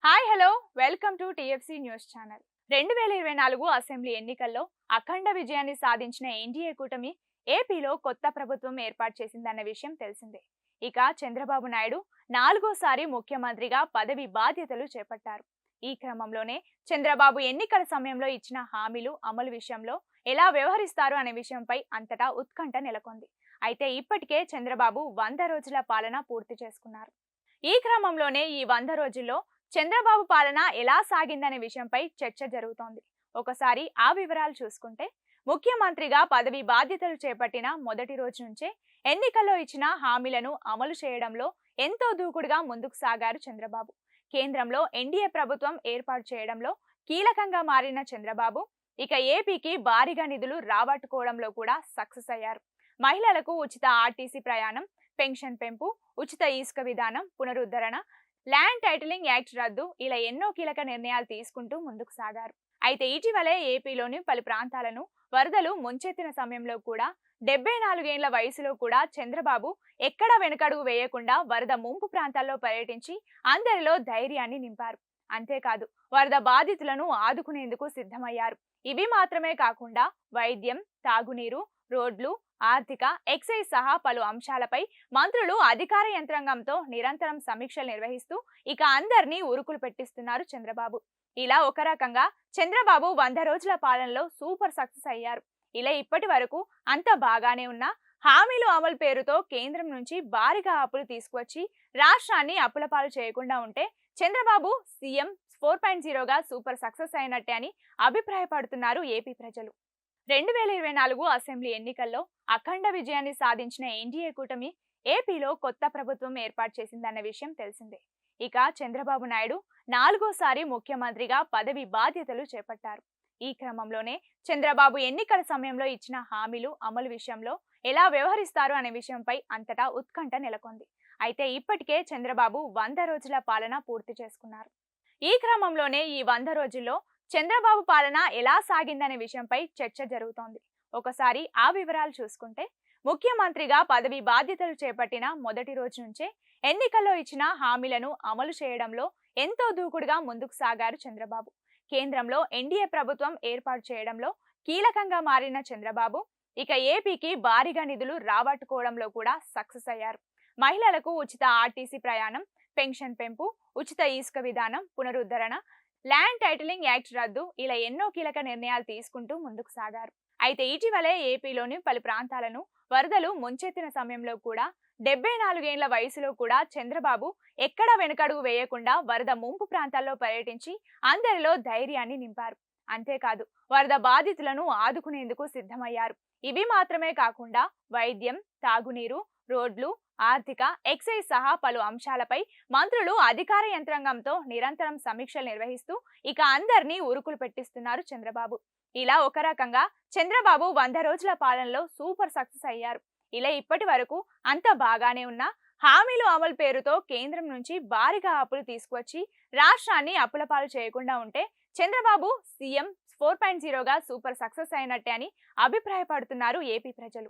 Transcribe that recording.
Hi hello welcome to TFC news channel. 2024 assembly ఎన్నికల్లో అఖండ విజయాన్ని సాధించిన ఎన్డీఏ కూటమి ఏపీలో కొత్త ప్రభుత్వం ఏర్పాటు చేసిందన్న విషయం తెలిసిందే. ఇక చంద్రబాబు నాయుడు నాలుగోసారి ముఖ్యమంత్రిగా పదవి బాధ్యతలు చేపట్టారు. ఈ క్రమంలోనే చంద్రబాబు ఎన్నికల సమయంలో ఇచ్చిన హామీలు అమలు విషయంలో ఎలా వ్యవహరిస్తారు అనే విషయంపై అంతటా ఉత్కంఠ నెలకొంది. అయితే ఇప్పటికే చంద్రబాబు 100 రోజుల పాలన పూర్తి చేసుకున్నారు. ఈ క్రమంలోనే ఈ 100 రోజుల్లో చంద్రబాబు పాలన ఎలా సాగిందనే విషయంపై చర్చ జరుగుతోంది. ఒకసారి ఆ వివరాలు చూసుకుంటే, ముఖ్యమంత్రిగా పదవి బాధ్యతలు చేపట్టిన మొదటి రోజు నుంచే ఎన్నికల్లో ఇచ్చిన హామీలను అమలు చేయడంలో ఎంతో దూకుడుగా ముందుకు సాగారు చంద్రబాబు. కేంద్రంలో ఎన్డీఏ ప్రభుత్వం ఏర్పాటు చేయడంలో కీలకంగా మారిన చంద్రబాబు ఇక ఏపీకి భారీగా నిధులు రాబట్టుకోవడంలో కూడా సక్సెస్ అయ్యారు. మహిళలకు ఉచిత ఆర్టీసీ ప్రయాణం, పెన్షన్ పెంపు, ఉచిత ఇసుక విధానం పునరుద్ధరణ, ల్యాండ్ టైటిలింగ్ యాక్ట్ రద్దు, ఇలా ఎన్నో కీలక నిర్ణయాలు తీసుకుంటూ ముందుకు సాగారు. అయితే ఇటీవలే ఏపీలోని పలు ప్రాంతాలను వరదలు ముంచెత్తిన సమయంలో కూడా 74 ఏళ్ల వయసులో కూడా చంద్రబాబు ఎక్కడా వెనుకడుగు వేయకుండా వరద ముంపు ప్రాంతాల్లో పర్యటించి అందరిలో ధైర్యాన్ని నింపారు. అంతేకాదు, వరద బాధితులను ఆదుకునేందుకు సిద్ధమయ్యారు. ఇవి మాత్రమే కాకుండా వైద్యం, తాగునీరు, రోడ్లు, ఆర్థిక, ఎక్సైజ్ సహా పలు అంశాలపై మంత్రులు అధికార యంత్రాంగంతో నిరంతరం సమీక్షలు నిర్వహిస్తూ ఇక అందరినీ ఉరుకులు పెట్టిస్తున్నారు చంద్రబాబు. ఇలా ఒక రకంగా చంద్రబాబు 100 రోజుల పాలనలో సూపర్ సక్సెస్ అయ్యారు. ఇలా ఇప్పటి వరకు అంత బాగానే ఉన్నా హామీలు అమలు పేరుతో కేంద్రం నుంచి భారీగా అప్పులు తీసుకువచ్చి రాష్ట్రాన్ని అప్పులపాలు చేయకుండా ఉంటే చంద్రబాబు సీఎం 4.0గా సూపర్ సక్సెస్ అయినట్టే అని అభిప్రాయపడుతున్నారు ఏపీ ప్రజలు. 2024 అసెంబ్లీ ఎన్నికల్లో అఖండ విజయాన్ని సాధించిన ఎన్డీఏ కూటమి ఏపీలో కొత్త ప్రభుత్వం ఏర్పాటు చేసిందన్న విషయం తెలిసిందే. ఇక చంద్రబాబు నాయుడు నాలుగోసారి ముఖ్యమంత్రిగా పదవి బాధ్యతలు చేపట్టారు. ఈ క్రమంలోనే చంద్రబాబు ఎన్నికల సమయంలో ఇచ్చిన హామీలు అమలు విషయంలో ఎలా వ్యవహరిస్తారు అనే విషయంపై అంతటా ఉత్కంఠ నెలకొంది. అయితే ఇప్పటికే చంద్రబాబు 100 రోజుల పాలన పూర్తి చేసుకున్నారు. ఈ క్రమంలోనే ఈ 100 రోజుల్లో చంద్రబాబు పాలన ఎలా సాగిందనే విషయంపై చర్చ జరుగుతోంది. ఒకసారి ఆ వివరాలు చూసుకుంటే, ముఖ్యమంత్రిగా పదవి బాధ్యతలు చేపట్టిన మొదటి రోజు నుంచే ఎన్నికల్లో ఇచ్చిన హామీలను అమలు చేయడంలో ఎంతో దూకుడుగా ముందుకు సాగారు చంద్రబాబు. కేంద్రంలో ఎన్డీఏ ప్రభుత్వం ఏర్పాటు చేయడంలో కీలకంగా మారిన చంద్రబాబు ఇక ఏపీకి భారీగా నిధులు రాబట్టుకోవడంలో కూడా సక్సెస్ అయ్యారు. మహిళలకు ఉచిత ఆర్టీసీ ప్రయాణం, పెన్షన్ పెంపు, ఉచిత ఇసుక విధానం పునరుద్ధరణ, ల్యాండ్ టైటిలింగ్ యాక్ట్ రద్దు, ఇలా ఎన్నో కీలక నిర్ణయాలు తీసుకుంటూ ముందుకు సాగారు. అయితే ఇటీవలే ఏపీలోని పలు ప్రాంతాలను వరదలు ముంచెత్తిన సమయంలో కూడా 74 ఏళ్ల వయసులో కూడా చంద్రబాబు ఎక్కడా వెనుకడుగు వేయకుండా వరద ముంపు ప్రాంతాల్లో పర్యటించి అందరిలో ధైర్యాన్ని నింపారు. అంతేకాదు, వరద బాధితులను ఆదుకునేందుకు సిద్ధమయ్యారు. ఇవి మాత్రమే కాకుండా వైద్యం, తాగునీరు, రోడ్లు, ఆర్థిక, ఎక్సైజ్ సహా పలు అంశాలపై మంత్రులు అధికార యంత్రాంగంతో నిరంతరం సమీక్షలు నిర్వహిస్తూ ఇక అందరినీ ఉరుకులు పెట్టిస్తున్నారు చంద్రబాబు. ఇలా ఒక రకంగా చంద్రబాబు 100 రోజుల పాలనలో సూపర్ సక్సెస్ అయ్యారు. ఇలా ఇప్పటి వరకు అంత బాగానే ఉన్నా హామీలు అమలు పేరుతో కేంద్రం నుంచి భారీగా అప్పులు తీసుకువచ్చి రాష్ట్రాన్ని అప్పులపాలు చేయకుండా ఉంటే చంద్రబాబు సీఎం 4.0గా సూపర్ సక్సెస్ అయినట్టే అని అభిప్రాయపడుతున్నారు ఏపీ ప్రజలు.